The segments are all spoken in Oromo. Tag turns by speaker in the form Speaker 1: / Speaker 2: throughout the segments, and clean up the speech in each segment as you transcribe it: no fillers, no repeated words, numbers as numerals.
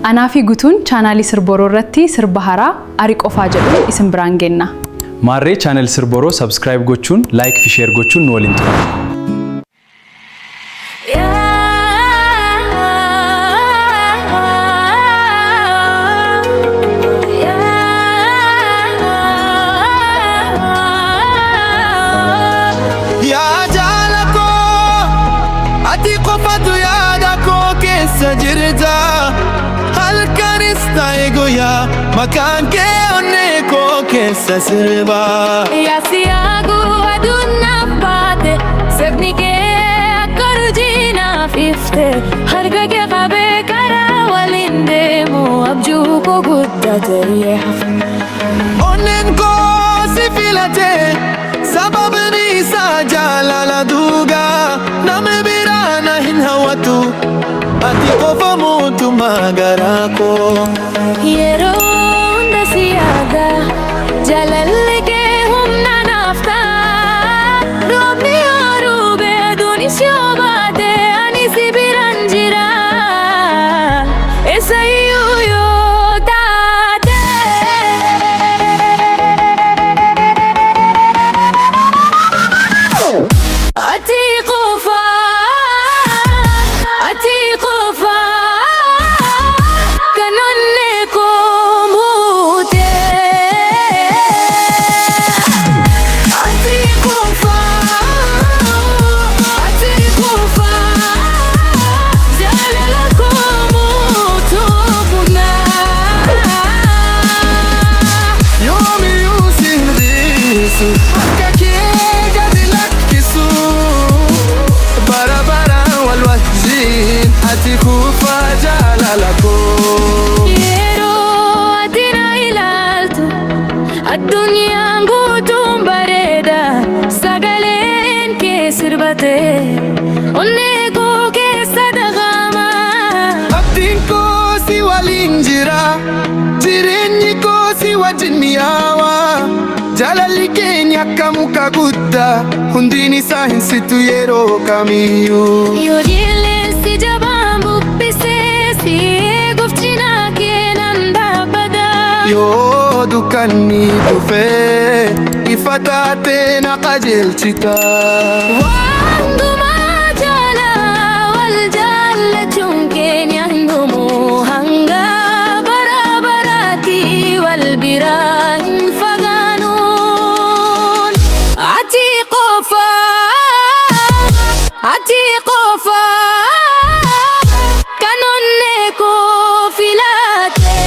Speaker 1: أنا في قطون channel سربورو رتي سربهارا أريك أفاجئ اسم برانجينا.
Speaker 2: ماري channel سربورو سبسكرايب قطون لايك في شير قطون نولينتو.
Speaker 3: Makan ke onne ko kesa sirba
Speaker 4: ya siagu adunna pate sabni ke karjina fifte har ge qabe kara walinde mu abju ko gudda teriye
Speaker 3: onnen ko sifilate sabab ni sajala duga nam birana hin hawatu ati ko famutu magarako
Speaker 4: yero جلال के हम ना नाफ्ता रोबनी आरूबे दुनी शोबाते आनी सी बिरंजिरा ऐसा ही यो ताते अती कुफा कनन्ने को الدنيا نقوتهم بريدة سقلين كسر بتي ونيكو كسر دغاما
Speaker 3: أبدين كوسي والإنجرا جيريني كوسي وجنياوا جلالي كينيا كاموكا غودا هنديني ساين ستو يرو كاميو
Speaker 4: يوريلي سيجابامبو بسيسي قفتنا كيناندا بدا
Speaker 3: dukanni tufe ifatate na qajelchita
Speaker 4: wandu majala wal jalla chunken yandumu hanga barabarati wal birahin faganun atiqofa kanonne ko filate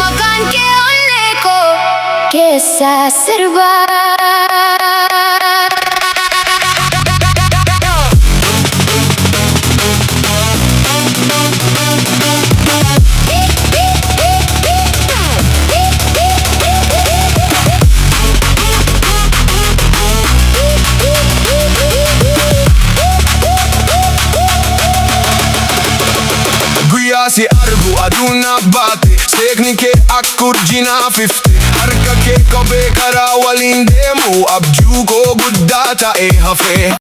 Speaker 4: मकान के ओने को keessa sirbaa.
Speaker 3: Si argu aduna baate seekni kee akka urjinaa fifte harka kee qabee karaa waliin deemu abjuu koo guddaa ta'ee hafe.